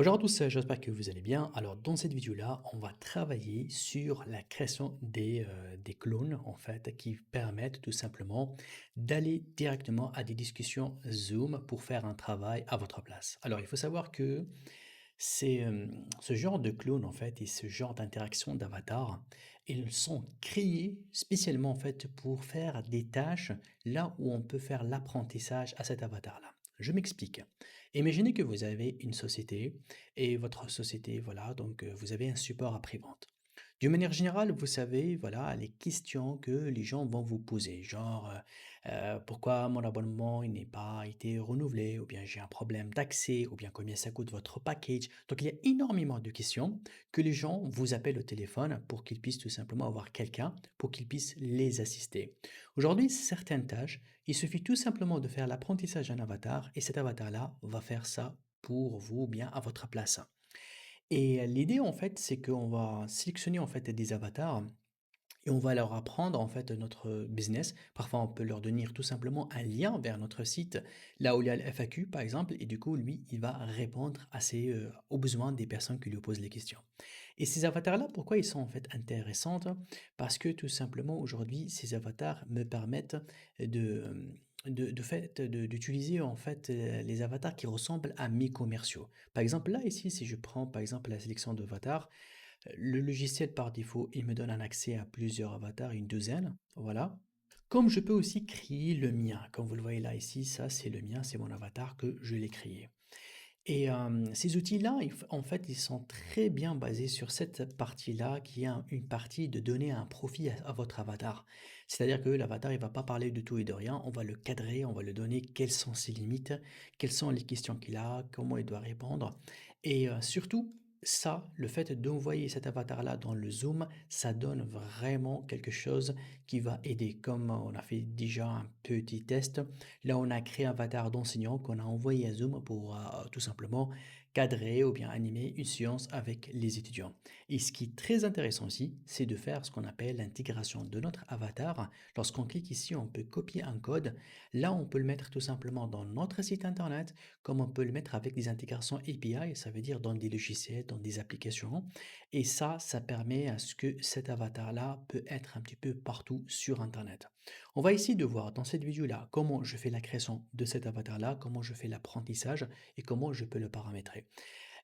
Bonjour à tous, j'espère que vous allez bien. Alors dans cette vidéo-là, on va travailler sur la création des clones en fait qui permettent tout simplement d'aller directement à des discussions Zoom pour faire un travail à votre place. Alors il faut savoir que ce genre de clones en fait et ce genre d'interaction d'avatar, ils sont créés spécialement en fait pour faire des tâches là où on peut faire l'apprentissage à cet avatar-là. Je m'explique. Imaginez que vous avez une société et votre société, voilà, donc vous avez un support après-vente. D'une manière générale, vous savez, voilà, les questions que les gens vont vous poser, genre pourquoi mon abonnement il n'est pas été renouvelé, ou bien j'ai un problème d'accès, ou bien combien ça coûte votre package. Donc il y a énormément de questions que les gens vous appellent au téléphone pour qu'ils puissent tout simplement avoir quelqu'un pour qu'ils puissent les assister. Aujourd'hui, certaines tâches, il suffit tout simplement de faire l'apprentissage d'un avatar et cet avatar-là va faire ça pour vous, ou bien à votre place. Et l'idée, en fait, c'est qu'on va sélectionner, en fait, des avatars et on va leur apprendre, en fait, notre business. Parfois, on peut leur donner tout simplement un lien vers notre site, là où il y a le FAQ, par exemple, et du coup, lui, il va répondre aux besoins des personnes qui lui posent les questions. Et ces avatars-là, pourquoi ils sont en fait intéressants? Parce que tout simplement, aujourd'hui, ces avatars me permettent de, d'utiliser en fait les avatars qui ressemblent à mes commerciaux. Par exemple, là, ici, si je prends par exemple la sélection d'avatars, le logiciel par défaut, il me donne un accès à plusieurs avatars, une douzaine, voilà. Comme je peux aussi créer le mien, comme vous le voyez là ici, ça c'est le mien, c'est mon avatar que je l'ai créé. Et ces outils-là, en fait, ils sont très bien basés sur cette partie-là, qui est une partie de donner un profil à votre avatar. C'est-à-dire que l'avatar, il va pas parler de tout et de rien, on va le cadrer, on va lui donner quelles sont ses limites, quelles sont les questions qu'il a, comment il doit répondre. Et surtout, ça, le fait d'envoyer cet avatar-là dans le Zoom, ça donne vraiment quelque chose qui va aider. Comme on a fait déjà un petit test, là, on a créé un avatar d'enseignant qu'on a envoyé à Zoom pour tout simplement cadrer ou bien animer une séance avec les étudiants. Et ce qui est très intéressant aussi, c'est de faire ce qu'on appelle l'intégration de notre avatar. Lorsqu'on clique ici, on peut copier un code. Là, on peut le mettre tout simplement dans notre site internet, comme on peut le mettre avec des intégrations API, ça veut dire dans des logiciels, dans des applications. Et ça permet à ce que cet avatar-là peut être un petit peu partout sur Internet. On va ici de voir dans cette vidéo-là comment je fais la création de cet avatar-là, comment je fais l'apprentissage et comment je peux le paramétrer.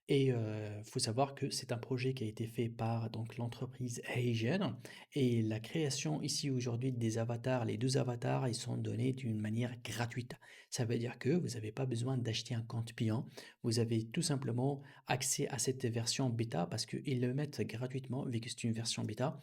Et il faut savoir que c'est un projet qui a été fait par donc l'entreprise Heigen et la création ici aujourd'hui des avatars, les 2 avatars, ils sont donnés d'une manière gratuite. Ça veut dire que vous n'avez pas besoin d'acheter un compte payant, vous avez tout simplement accès à cette version bêta parce qu'ils le mettent gratuitement vu que c'est une version bêta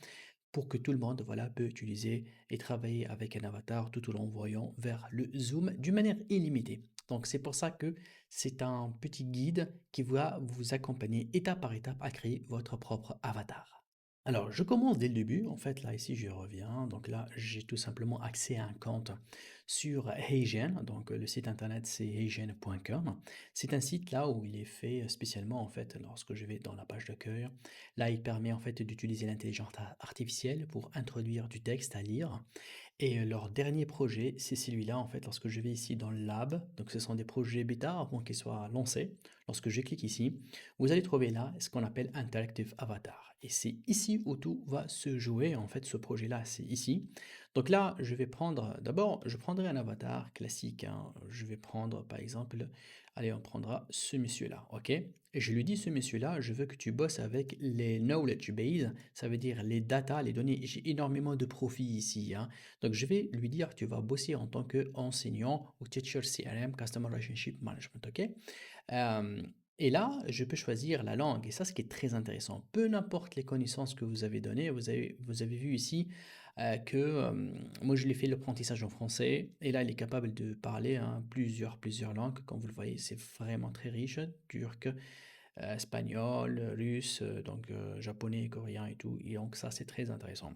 pour que tout le monde voilà, peut utiliser et travailler avec un avatar tout en l'envoyant vers le Zoom d'une manière illimitée. Donc c'est pour ça que c'est un petit guide qui va vous accompagner étape par étape à créer votre propre avatar. Alors, je commence dès le début. En fait, là, ici, je reviens. Donc là, j'ai tout simplement accès à un compte sur Heigen. Donc, le site internet, c'est heigen.com. C'est un site là où il est fait spécialement, en fait, lorsque je vais dans la page d'accueil. Là, il permet, en fait, d'utiliser l'intelligence artificielle pour introduire du texte à lire. Et leur dernier projet, c'est celui-là, en fait, lorsque je vais ici dans le lab. Donc, ce sont des projets bêta avant qu'ils soient lancés. Lorsque je clique ici, vous allez trouver là ce qu'on appelle Interactive Avatar. Et c'est ici où tout va se jouer. En fait, ce projet-là, c'est ici. Donc là, je vais prendre, d'abord, je prendrai un avatar classique, hein. Je vais prendre, par exemple, allez, on prendra ce monsieur-là, ok? Et je lui dis, ce monsieur-là, je veux que tu bosses avec les knowledge base, ça veut dire les data, les données. J'ai énormément de profils ici, hein. Donc, je vais lui dire que tu vas bosser en tant qu'enseignant au Teacher CRM, Customer Relationship Management, ok? Euh, et là, je peux choisir la langue. Et ça, ce qui est très intéressant. Peu importe les connaissances que vous avez données, vous avez vu ici que moi, je l'ai fait l'apprentissage en français. Et là, il est capable de parler hein, plusieurs langues. Comme vous le voyez, c'est vraiment très riche. Turc, espagnol, russe, donc japonais, coréen et tout. Et donc ça, c'est très intéressant.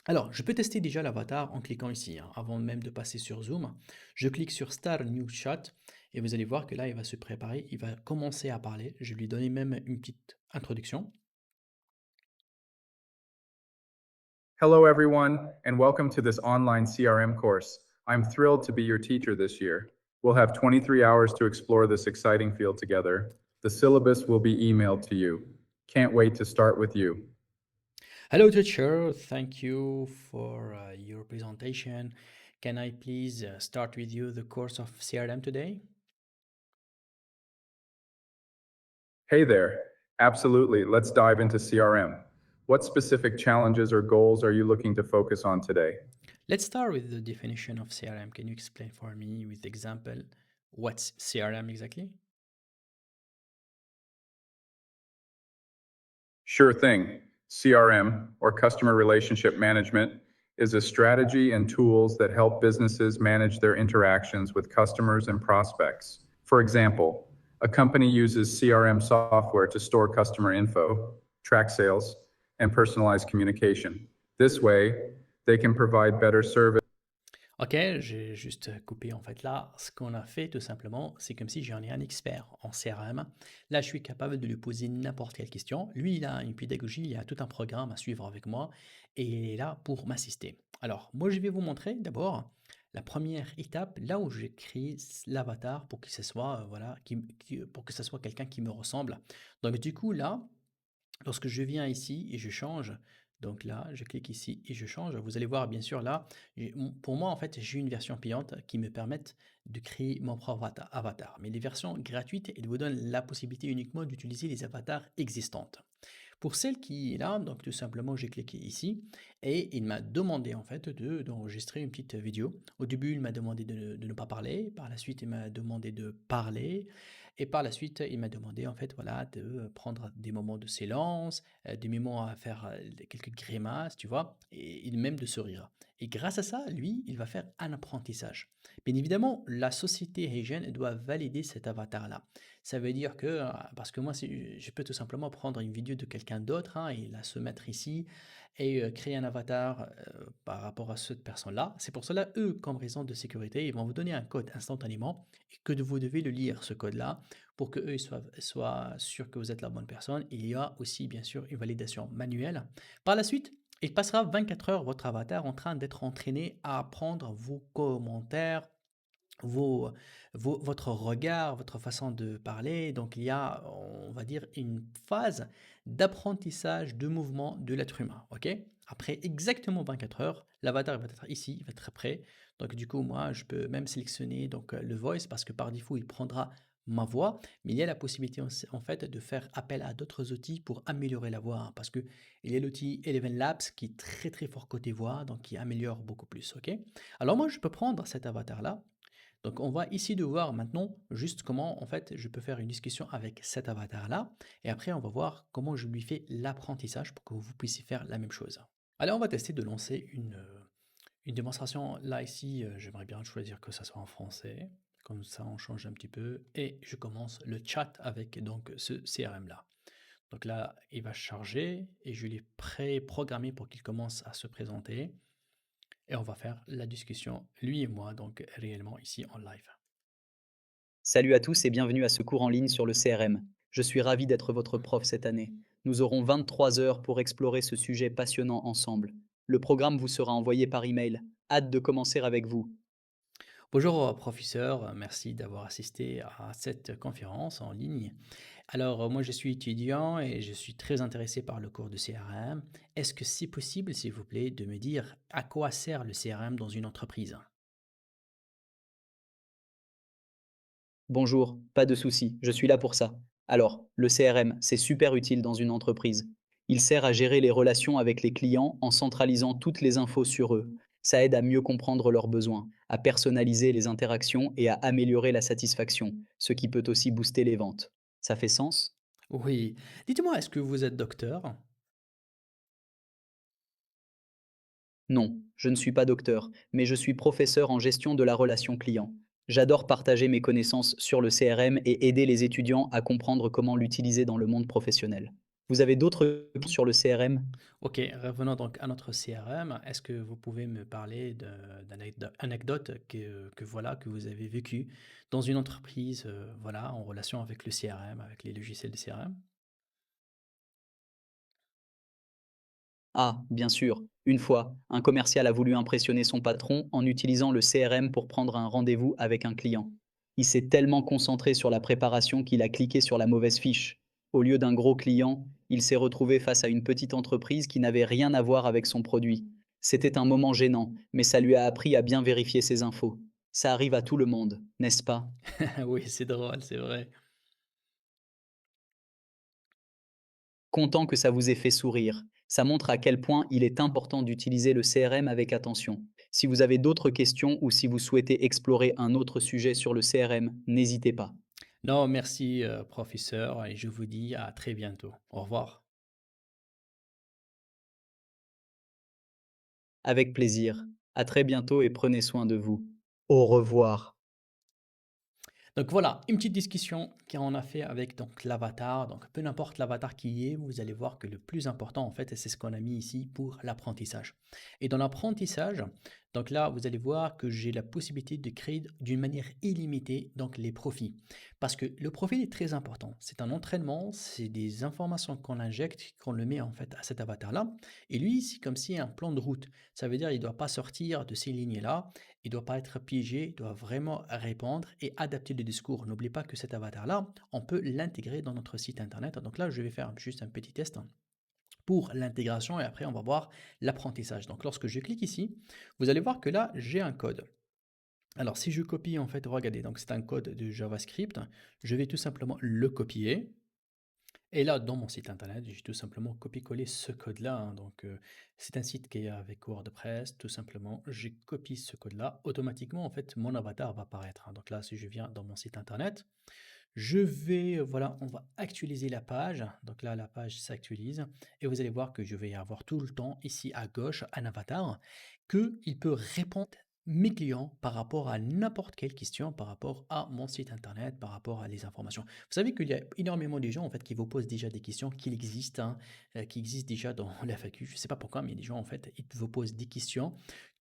Alors, je peux tester déjà l'avatar en cliquant ici, hein, avant même de passer sur Zoom. Je clique sur Start New Chat et vous allez voir que là, il va se préparer, il va commencer à parler. Je vais lui donner même une petite introduction. Hello, everyone, and welcome to this online CRM course. I'm thrilled to be your teacher this year. We'll have 23 hours to explore this exciting field together. The syllabus will be emailed to you. Can't wait to start with you. Hello, teacher. Thank you for your presentation. Can I please start with you the course of CRM today? Hey there. Absolutely. Let's dive into CRM. What specific challenges or goals are you looking to focus on today? Let's start with the definition of CRM. Can you explain for me with example what's CRM exactly? Sure thing. CRM, or Customer Relationship Management, is a strategy and tools that help businesses manage their interactions with customers and prospects. For example, a company uses CRM software to store customer info, track sales, and personalize communication. This way, they can provide better service. Ok, j'ai juste coupé en fait là. Ce qu'on a fait tout simplement, c'est comme si j'en ai un expert en CRM. Là, je suis capable de lui poser n'importe quelle question. Lui, il a une pédagogie, il a tout un programme à suivre avec moi et il est là pour m'assister. Alors, moi, je vais vous montrer d'abord la première étape, là où j'ai créé l'avatar pour que ce soit, voilà, pour que ce soit quelqu'un qui me ressemble. Donc, du coup, là, lorsque je viens ici et je change, donc là, je clique ici et je change, vous allez voir bien sûr là, pour moi en fait, j'ai une version payante qui me permet de créer mon propre avatar. Mais les versions gratuites, elles vous donnent la possibilité uniquement d'utiliser les avatars existantes. Pour celle qui est là, donc tout simplement, j'ai cliqué ici et il m'a demandé en fait d'enregistrer une petite vidéo. Au début, il m'a demandé de ne pas parler. Par la suite, il m'a demandé de parler. Et par la suite, il m'a demandé en fait voilà, de prendre des moments de silence, des moments à faire quelques grimaces, tu vois, et même de sourire. Et grâce à ça, lui, il va faire un apprentissage. Bien évidemment, la société Heijen doit valider cet avatar-là. Ça veut dire que, parce que moi, je peux tout simplement prendre une vidéo de quelqu'un d'autre hein, et la se mettre ici et créer un avatar par rapport à cette personne-là. C'est pour cela, eux, comme raison de sécurité, ils vont vous donner un code instantanément et que vous devez le lire, ce code-là, pour que eux soient sûrs que vous êtes la bonne personne. Il y a aussi, bien sûr, une validation manuelle. Par la suite, il passera 24 heures, votre avatar, en train d'être entraîné à apprendre vos commentaires, vos, votre regard, votre façon de parler. Donc, il y a, on va dire, une phase d'apprentissage de mouvement de l'être humain. OK? Après exactement 24 heures, l'avatar va être ici, il va être prêt. Donc, du coup, moi, je peux même sélectionner donc, le voice parce que par défaut, il prendra ma voix, mais il y a la possibilité en fait de faire appel à d'autres outils pour améliorer la voix hein, parce que il y a l'outil Eleven Labs qui est très très fort côté voix, donc qui améliore beaucoup plus, ok? Alors moi je peux prendre cet avatar là, donc on va ici de voir maintenant juste comment en fait je peux faire une discussion avec cet avatar-là et après on va voir comment je lui fais l'apprentissage pour que vous puissiez faire la même chose. Allez, on va tester de lancer une démonstration. Là ici, j'aimerais bien choisir que ça soit en français. Comme ça, on change un petit peu et je commence le chat avec donc ce CRM-là. Donc là, il va charger et je l'ai pré-programmé pour qu'il commence à se présenter. Et on va faire la discussion, lui et moi, donc réellement ici en live. Salut à tous et bienvenue à ce cours en ligne sur le CRM. Je suis ravi d'être votre prof cette année. Nous aurons 23 heures pour explorer ce sujet passionnant ensemble. Le programme vous sera envoyé par email. Hâte de commencer avec vous. Bonjour professeur, merci d'avoir assisté à cette conférence en ligne. Alors moi je suis étudiant et je suis très intéressé par le cours de CRM. Est-ce que c'est possible, s'il vous plaît, de me dire à quoi sert le CRM dans une entreprise? Bonjour, pas de souci, je suis là pour ça. Alors, le CRM, c'est super utile dans une entreprise. Il sert à gérer les relations avec les clients en centralisant toutes les infos sur eux. Ça aide à mieux comprendre leurs besoins, à personnaliser les interactions et à améliorer la satisfaction, ce qui peut aussi booster les ventes. Ça fait sens? Oui. Dites-moi, est-ce que vous êtes docteur? Non, je ne suis pas docteur, mais je suis professeur en gestion de la relation client. J'adore partager mes connaissances sur le CRM et aider les étudiants à comprendre comment l'utiliser dans le monde professionnel. Vous avez d'autres questions sur le CRM? Ok, revenons donc à notre CRM. Est-ce que vous pouvez me parler d'anecdotes voilà, que vous avez vécues dans une entreprise voilà, en relation avec le CRM, avec les logiciels de CRM? Ah, bien sûr. Une fois, un commercial a voulu impressionner son patron en utilisant le CRM pour prendre un rendez-vous avec un client. Il s'est tellement concentré sur la préparation qu'il a cliqué sur la mauvaise fiche. Au lieu d'un gros client, il s'est retrouvé face à une petite entreprise qui n'avait rien à voir avec son produit. C'était un moment gênant, mais ça lui a appris à bien vérifier ses infos. Ça arrive à tout le monde, n'est-ce pas? Oui, c'est drôle, c'est vrai. Content que ça vous ait fait sourire. Ça montre à quel point il est important d'utiliser le CRM avec attention. Si vous avez d'autres questions ou si vous souhaitez explorer un autre sujet sur le CRM, n'hésitez pas. Non, merci, professeur, et je vous dis à très bientôt. Au revoir. Avec plaisir. À très bientôt et prenez soin de vous. Au revoir. Donc voilà, une petite discussion qu'on a fait avec donc l'avatar. Donc peu importe l'avatar qui est, vous allez voir que le plus important en fait, c'est ce qu'on a mis ici pour l'apprentissage. Et dans l'apprentissage, donc là, vous allez voir que j'ai la possibilité de créer d'une manière illimitée donc les profils. Parce que le profil est très important. C'est un entraînement, c'est des informations qu'on injecte, qu'on le met en fait à cet avatar-là. Et lui, c'est comme si un plan de route. Ça veut dire il ne doit pas sortir de ces lignes-là, il ne doit pas être piégé, il doit vraiment répondre et adapter le discours. N'oublie pas que cet avatar-là, on peut l'intégrer dans notre site internet. Donc là, je vais faire juste un petit test pour l'intégration et après on va voir l'apprentissage. Donc lorsque je clique ici, vous allez voir que là, j'ai un code. Alors si je copie en fait, regardez, donc c'est un code de JavaScript, je vais tout simplement le copier. Et là, dans mon site internet, j'ai tout simplement copié-collé ce code-là, hein. Donc, c'est un site qui est avec WordPress, tout simplement. J'ai copié ce code-là. Automatiquement, en fait, mon avatar va apparaître, hein. Donc là, si je viens dans mon site internet, je vais, voilà, on va actualiser la page. Donc là, la page s'actualise. Et vous allez voir que je vais avoir tout le temps, ici à gauche, un avatar, qu'il peut répondre mes clients par rapport à n'importe quelle question, par rapport à mon site internet, par rapport à les informations. Vous savez qu'il y a énormément de gens en fait qui vous posent déjà des questions qui existent déjà dans la FAQ. Je ne sais pas pourquoi, mais il y a des gens en fait ils vous posent des questions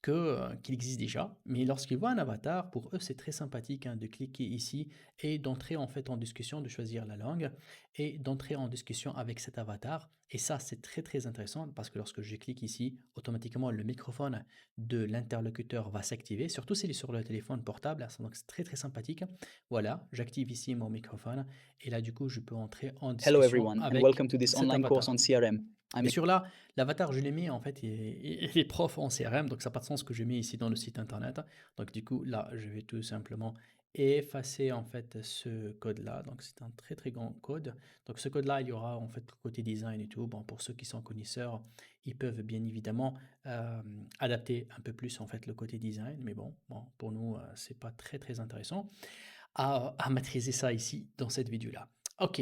qui existent déjà. Mais lorsqu'ils voient un avatar, pour eux c'est très sympathique hein, de cliquer ici et d'entrer en fait en discussion, de choisir la langue et d'entrer en discussion avec cet avatar. Et ça c'est très très intéressant parce que lorsque je clique ici, automatiquement le microphone de l'interlocuteur va s'activer, surtout s'il est sur le téléphone portable, donc c'est très très sympathique. Voilà, j'active ici mon microphone et là du coup je peux entrer en Hello discussion everyone and avec welcome to this cet online course on avatar. CRM. I'm Bien sûr là, l'avatar je l'ai mis en fait, il est prof en CRM, donc ça n'a pas de sens que je mets ici dans le site internet. Donc du coup là, je vais tout simplement effacer en fait ce code-là. Donc c'est un très très grand code. Donc ce code-là, il y aura en fait le côté design et tout. Bon, pour ceux qui sont connaisseurs, ils peuvent bien évidemment adapter un peu plus en fait le côté design. Mais bon, pour nous, c'est pas très très intéressant à maîtriser ça ici dans cette vidéo-là. Ok,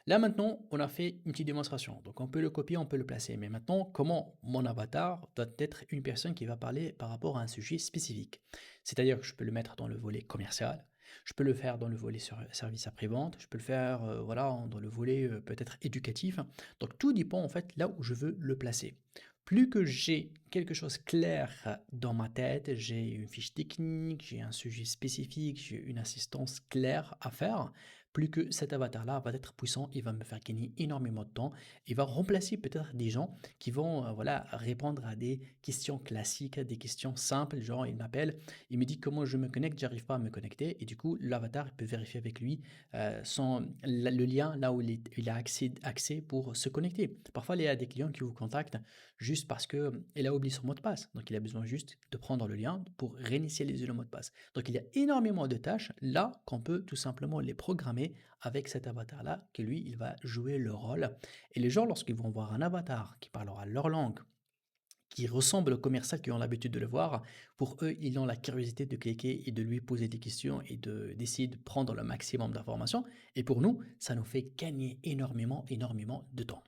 là maintenant, on a fait une petite démonstration. Donc on peut le copier, on peut le placer. Mais maintenant, comment mon avatar doit être une personne qui va parler par rapport à un sujet spécifique. C'est-à-dire que je peux le mettre dans le volet commercial, je peux le faire dans le volet service après-vente, je peux le faire voilà, dans le volet peut-être éducatif. Donc tout dépend en fait là où je veux le placer. Plus que j'ai quelque chose clair dans ma tête, j'ai une fiche technique, j'ai un sujet spécifique, j'ai une assistance claire à faire, plus que cet avatar-là va être puissant, il va me faire gagner énormément de temps, il va remplacer peut-être des gens qui vont voilà, répondre à des questions classiques, des questions simples, genre il m'appelle, il me dit comment je me connecte, j'arrive pas à me connecter, et du coup l'avatar peut vérifier avec lui le lien là où il a accès pour se connecter. Parfois il y a des clients qui vous contactent juste parce qu'il a oublié son mot de passe. Donc, il a besoin juste de prendre le lien pour réinitialiser le mot de passe. Donc, il y a énormément de tâches là qu'on peut tout simplement les programmer avec cet avatar-là, que lui, il va jouer le rôle. Et les gens, lorsqu'ils vont voir un avatar qui parlera leur langue, qui ressemble au commercial qui ont l'habitude de le voir, pour eux, ils ont la curiosité de cliquer et de lui poser des questions et d'essayer de prendre le maximum d'informations. Et pour nous, ça nous fait gagner énormément de temps.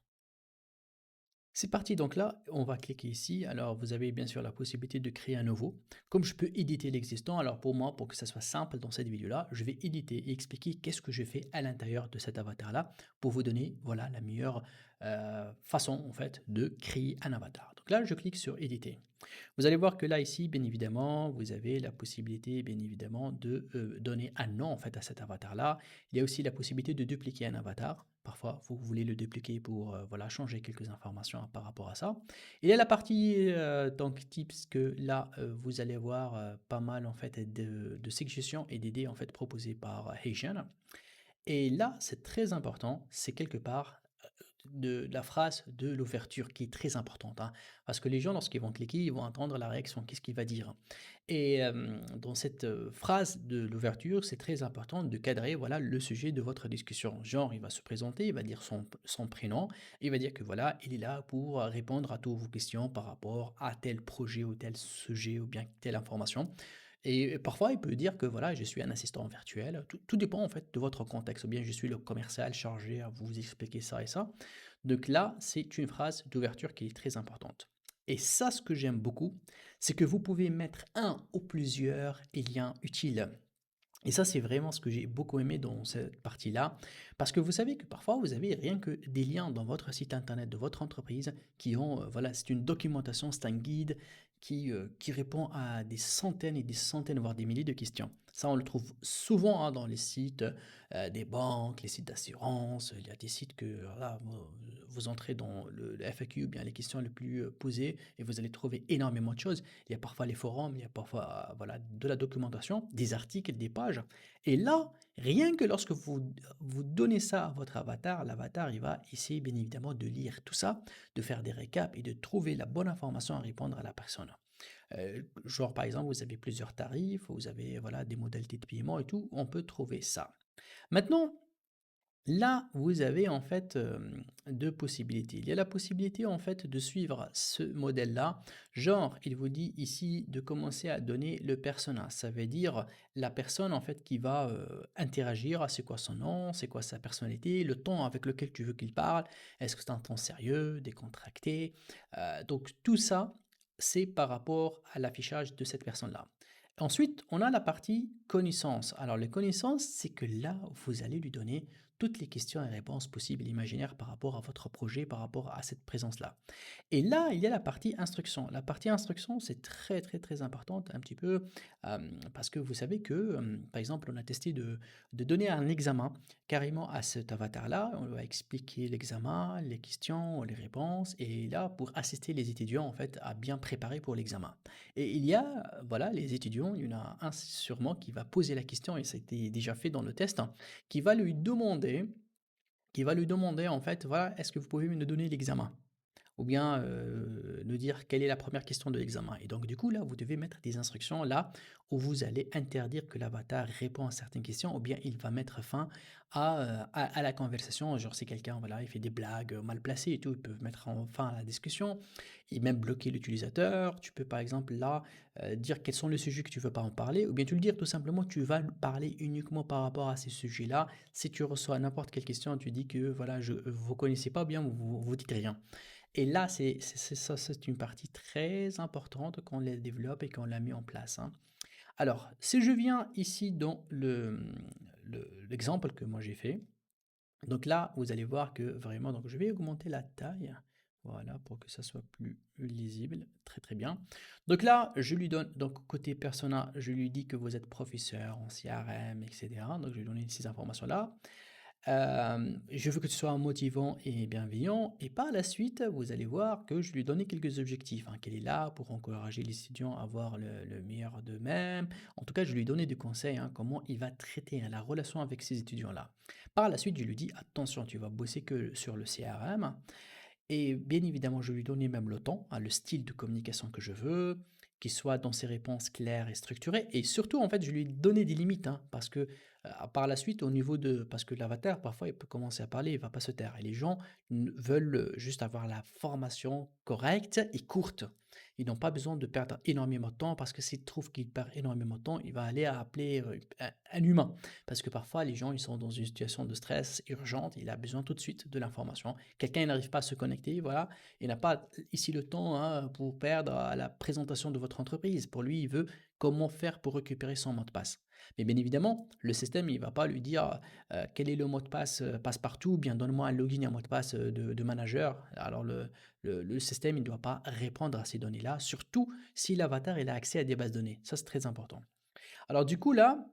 C'est parti, donc là, on va cliquer ici. Alors, vous avez bien sûr la possibilité de créer un nouveau. Comme je peux éditer l'existant, alors pour moi, pour que ça soit simple dans cette vidéo-là, je vais éditer et expliquer qu'est-ce que je fais à l'intérieur de cet avatar-là pour vous donner, voilà, la meilleure façon, en fait, de créer un avatar. Donc là, je clique sur éditer. Vous allez voir que là, ici, bien évidemment, vous avez la possibilité, bien évidemment, de donner un nom, en fait, à cet avatar-là. Il y a aussi la possibilité de dupliquer un avatar. Parfois, vous voulez le dupliquer pour voilà, changer quelques informations par rapport à ça. Il y a la partie donc tips que là, vous allez avoir pas mal en fait de suggestions et d'idées en fait proposées par Haitian. Et là, c'est très important, c'est quelque part de la phrase de l'ouverture qui est très importante, hein, parce que les gens, lorsqu'ils vont cliquer, ils vont entendre la réaction, qu'est-ce qu'il va dire. Et dans cette phrase de l'ouverture, c'est très important de cadrer voilà, le sujet de votre discussion. Genre, il va se présenter, il va dire son prénom, il va dire que voilà, il est là pour répondre à toutes vos questions par rapport à tel projet ou tel sujet ou bien telle information. Et parfois, il peut dire que voilà, je suis un assistant virtuel. Tout dépend en fait de votre contexte. Ou bien je suis le commercial chargé à vous expliquer ça et ça. Donc là, c'est une phrase d'ouverture qui est très importante. Et ça, ce que j'aime beaucoup, c'est que vous pouvez mettre un ou plusieurs liens utiles. Et ça, c'est vraiment ce que j'ai beaucoup aimé dans cette partie-là, parce que vous savez que parfois, vous avez rien que des liens dans votre site internet de votre entreprise qui ont, voilà, c'est une documentation, c'est un guide qui répond à des centaines et des centaines, voire des milliers de questions. Ça, on le trouve souvent hein, dans les sites des banques, les sites d'assurance. Il y a des sites que voilà, vous entrez dans le FAQ, ou bien les questions les plus posées, et vous allez trouver énormément de choses. Il y a parfois les forums, il y a parfois voilà, de la documentation, des articles, des pages. Et là, rien que lorsque vous donnez ça à votre avatar, l'avatar, il va essayer bien évidemment de lire tout ça, de faire des récaps et de trouver la bonne information à répondre à la personne. Genre par exemple, vous avez plusieurs tarifs, vous avez voilà, des modalités de paiement et tout, on peut trouver ça. Maintenant, là, vous avez en fait 2 possibilités. Il y a la possibilité en fait de suivre ce modèle-là. Genre, il vous dit ici de commencer à donner le persona. Ça veut dire la personne en fait qui va interagir. C'est quoi son nom, c'est quoi sa personnalité, le ton avec lequel tu veux qu'il parle. Est-ce que c'est un ton sérieux, décontracté? Donc tout ça, c'est par rapport à l'affichage de cette personne-là. Ensuite, on a la partie connaissance. Alors, les connaissances, c'est que là, vous allez lui donner toutes les questions et réponses possibles et imaginaires par rapport à votre projet, par rapport à cette présence-là. Et là, il y a la partie instruction. La partie instruction, c'est très, très, très importante, un petit peu, parce que vous savez que, par exemple, on a testé de donner un examen carrément à cet avatar-là. On va expliquer l'examen, les questions, les réponses, et là, pour assister les étudiants, en fait, à bien préparer pour l'examen. Et il y a, voilà, les étudiants, il y en a un sûrement qui va poser la question, et ça a été déjà fait dans le test, hein, qui va lui demander, en fait, voilà, est-ce que vous pouvez me donner l'examen? Ou bien nous dire quelle est la première question de l'examen. Et donc, du coup, là, vous devez mettre des instructions là où vous allez interdire que l'avatar répond à certaines questions, ou bien il va mettre fin à la conversation. Genre, si quelqu'un, voilà, il fait des blagues mal placées et tout, ils peuvent mettre fin à la discussion, et même bloquer l'utilisateur. Tu peux, par exemple, là, dire quels sont les sujets que tu veux pas en parler, ou bien tu le dire tout simplement, tu vas parler uniquement par rapport à ces sujets-là. Si tu reçois n'importe quelle question, tu dis que, voilà, vous connaissez pas bien, vous dites rien. Et là, ça, c'est une partie très importante qu'on les développe et qu'on l'a mis en place, hein. Alors, si je viens ici dans l'exemple que moi j'ai fait, donc là, vous allez voir que vraiment, donc je vais augmenter la taille, voilà, pour que ça soit plus lisible, très très bien. Donc là, je lui donne, donc côté persona, je lui dis que vous êtes professeur en CRM, etc. Donc je lui donne ces informations-là. Je veux que tu sois motivant et bienveillant, et par la suite, vous allez voir que je lui donnais quelques objectifs, hein, qu'elle est là pour encourager les étudiants à voir le meilleur d'eux-mêmes. En tout cas, je lui donnais des conseils, hein, comment il va traiter hein, la relation avec ces étudiants-là. Par la suite, je lui dis, attention, tu vas bosser que sur le CRM, et bien évidemment, je lui donnais même le temps, hein, le style de communication que je veux, qu'il soit dans ses réponses claires et structurées. Et surtout, en fait, je lui donnais des limites, hein, parce que par la suite, au niveau de... Parce que l'avatar, parfois, il peut commencer à parler, il va pas se taire. Et les gens veulent juste avoir la formation correcte et courte. Ils n'ont pas besoin de perdre énormément de temps, parce que s'ils trouvent qu'il perd énormément de temps, il va aller appeler un humain. Parce que parfois, les gens, ils sont dans une situation de stress urgente, il a besoin tout de suite de l'information. Quelqu'un n'arrive pas à se connecter, voilà, il n'a pas ici le temps hein, pour perdre à la présentation de votre entreprise. Pour lui, il veut comment faire pour récupérer son mot de passe. Mais bien évidemment, le système, il ne va pas lui dire quel est le mot de passe passe-partout, ou bien donne-moi un login et un mot de passe de manager. Alors le système, il ne doit pas répondre à ces données-là, surtout si l'avatar il a accès à des bases de données. Ça, c'est très important. Alors du coup, là,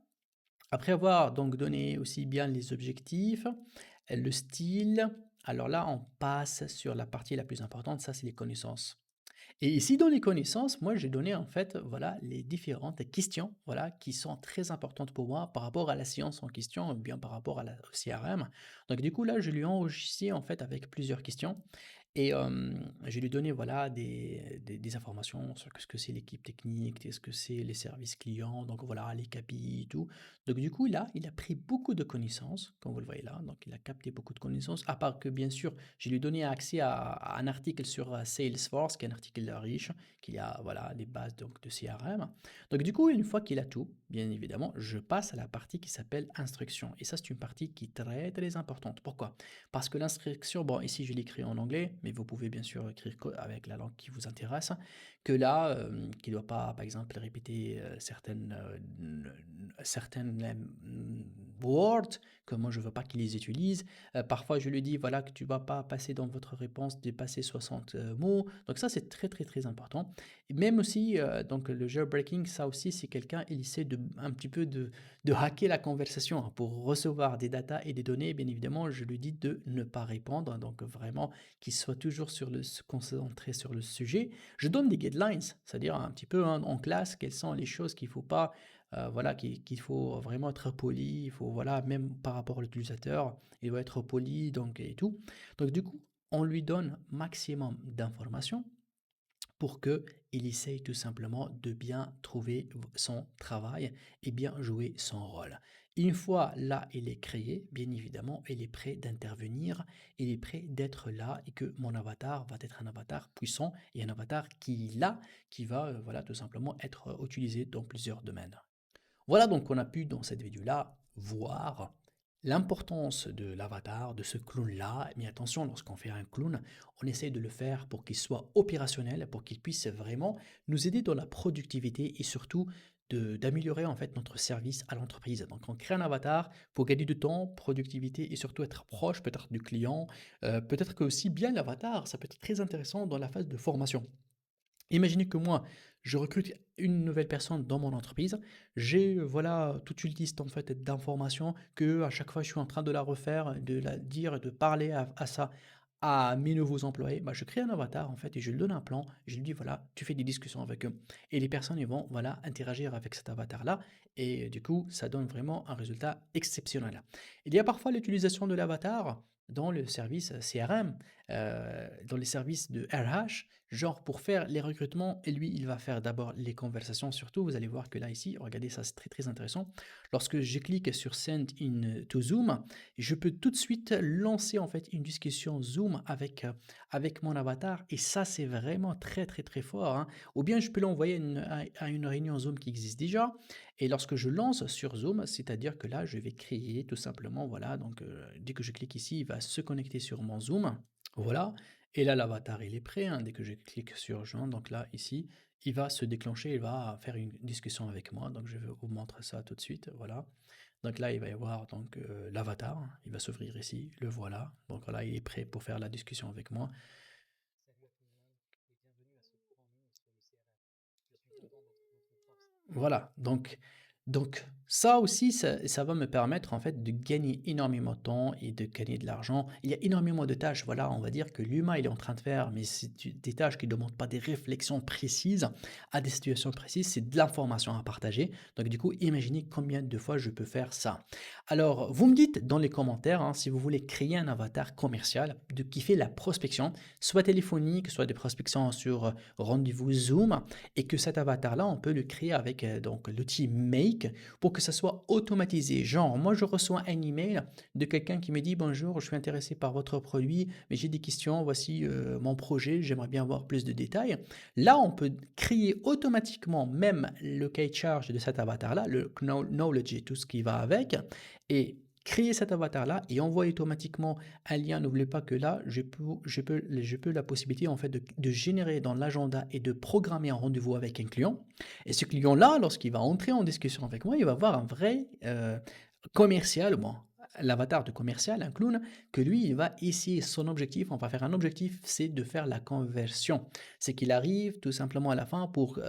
après avoir donc donné aussi bien les objectifs, Le style, alors là, on passe sur la partie la plus importante, ça, c'est les connaissances. Et ici, dans les connaissances, moi, j'ai donné en fait, voilà, les différentes questions, voilà, qui sont très importantes pour moi par rapport à la science en question, ou bien par rapport au CRM. Donc, du coup, là, je lui ai enrichi en fait avec plusieurs questions. Et je lui ai donné, voilà, des informations sur ce que c'est l'équipe technique, qu'est-ce que c'est les services clients, donc voilà, les KPI et tout. Donc du coup, là, il a pris beaucoup de connaissances, comme vous le voyez là, donc il a capté beaucoup de connaissances, à part que bien sûr, je lui ai donné accès à un article sur Salesforce, qui est un article riche, qui a, voilà, des bases donc, de CRM. Donc du coup, une fois qu'il a tout, bien évidemment, je passe à la partie qui s'appelle instruction. Et ça, c'est une partie qui est très, très importante. Pourquoi? Parce que l'instruction, bon, ici je l'écris en anglais, mais vous pouvez bien sûr écrire avec la langue qui vous intéresse, que là, qui ne doit pas, par exemple, répéter certaines words, que moi je ne veux pas qu'il les utilise. Parfois, je lui dis, voilà, que tu ne vas pas passer dans votre réponse, dépasser 60 mots. Donc ça, c'est très, très, très important. Et même aussi, donc le jailbreaking, ça aussi, c'est quelqu'un, il essaie un petit peu de hacker la conversation hein, pour recevoir des datas et des données. Bien évidemment, je lui dis de ne pas répondre, hein, donc vraiment qu'il soit toujours se concentrer sur le sujet. Je donne des guidelines, c'est-à-dire un petit peu hein, en classe, quelles sont les choses qu'il ne faut pas, voilà, qu'il faut vraiment être poli, il faut, voilà, même par rapport à l'utilisateur, il doit être poli, donc, et tout. Donc du coup, on lui donne maximum d'informations pour qu'il essaye tout simplement de bien trouver son travail et bien jouer son rôle. Une fois là, il est créé, bien évidemment, il est prêt d'intervenir, il est prêt d'être là et que mon avatar va être un avatar puissant et un avatar qui va voilà, tout simplement être utilisé dans plusieurs domaines. Voilà donc on a pu dans cette vidéo-là voir l'importance de l'avatar, de ce clown-là. Mais attention, lorsqu'on fait un clown, on essaye de le faire pour qu'il soit opérationnel, pour qu'il puisse vraiment nous aider dans la productivité et surtout d'améliorer en fait notre service à l'entreprise. Donc on crée un avatar pour gagner du temps, productivité et surtout être proche peut-être du client. Peut-être que aussi bien l'avatar, ça peut être très intéressant dans la phase de formation. Imaginez que moi, je recrute une nouvelle personne dans mon entreprise. J'ai voilà toute une liste en fait d'informations que à chaque fois je suis en train de la refaire, de la dire, de parler à ça à mes nouveaux employés. Bah, je crée un avatar en fait et je lui donne un plan. Je lui dis voilà, tu fais des discussions avec eux et les personnes ils vont voilà interagir avec cet avatar là et du coup ça donne vraiment un résultat exceptionnel. Il y a parfois l'utilisation de l'avatar dans le service CRM, dans les services de RH, genre pour faire les recrutements, et lui, il va faire d'abord les conversations. Surtout, vous allez voir que là, ici, regardez, ça c'est très très intéressant. Lorsque je clique sur Send in to Zoom, je peux tout de suite lancer en fait une discussion Zoom avec mon avatar, et ça c'est vraiment très très très fort, hein. Ou bien je peux l'envoyer à une réunion Zoom qui existe déjà, et lorsque je lance sur Zoom, c'est-à-dire que là, je vais créer tout simplement, voilà, donc dès que je clique ici, il va se connecter sur mon Zoom, voilà, et là, l'avatar, il est prêt, hein, dès que je clique sur joindre, donc là, ici, il va se déclencher, il va faire une discussion avec moi, donc je vais vous montrer ça tout de suite, voilà. Donc là, il va y avoir donc l'avatar, hein, il va s'ouvrir ici, le voilà, donc voilà, il est prêt pour faire la discussion avec moi. Voilà, donc ça aussi, ça va me permettre en fait de gagner énormément de temps et de gagner de l'argent. Il y a énormément de tâches, voilà, on va dire que l'humain il est en train de faire, mais c'est des tâches qui ne demandent pas des réflexions précises à des situations précises, c'est de l'information à partager. Donc du coup, imaginez combien de fois je peux faire ça. Alors, vous me dites dans les commentaires hein, si vous voulez créer un avatar commercial qui fait la prospection, soit téléphonique, soit des prospections sur rendez-vous Zoom, et que cet avatar-là, on peut le créer avec donc l'outil Make pour que ça soit automatisé. Genre, moi, je reçois un email de quelqu'un qui me dit bonjour, je suis intéressé par votre produit, mais j'ai des questions, voici mon projet, j'aimerais bien avoir plus de détails. Là, on peut créer automatiquement même le cahier de charge de cet avatar-là, le knowledge et tout ce qui va avec, et créer cet avatar-là et envoyer automatiquement un lien. N'oubliez pas que là, je peux la possibilité en fait de générer dans l'agenda et de programmer un rendez-vous avec un client. Et ce client-là, lorsqu'il va entrer en discussion avec moi, il va avoir un vrai commercial, bon, l'avatar de commercial, un clown, que lui, il va essayer son objectif, on va faire un objectif, c'est de faire la conversion. C'est qu'il arrive tout simplement à la fin pour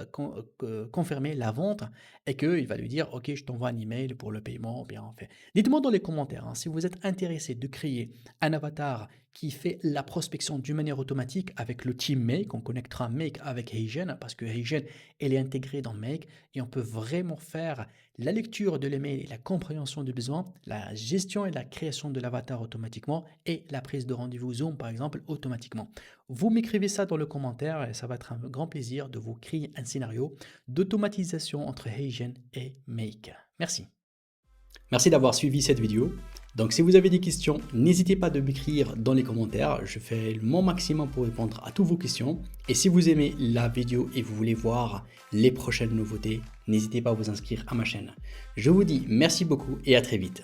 confirmer la vente et qu'il va lui dire, OK, je t'envoie un email pour le paiement, bien en fait. Dites-moi dans les commentaires hein, si vous êtes intéressé de créer un avatar qui fait la prospection d'une manière automatique avec l'outil Make. On connectera Make avec Heygen parce que Heygen, elle est intégrée dans Make et on peut vraiment faire la lecture de l'email et la compréhension du besoin, la gestion et la création de l'avatar automatiquement et la prise de rendez-vous Zoom par exemple automatiquement. Vous m'écrivez ça dans le commentaire et ça va être un grand plaisir de vous créer un scénario d'automatisation entre Heygen et Make. Merci. Merci d'avoir suivi cette vidéo. Donc si vous avez des questions, n'hésitez pas de m'écrire dans les commentaires. Je fais mon maximum pour répondre à toutes vos questions. Et si vous aimez la vidéo et vous voulez voir les prochaines nouveautés, n'hésitez pas à vous inscrire à ma chaîne. Je vous dis merci beaucoup et à très vite.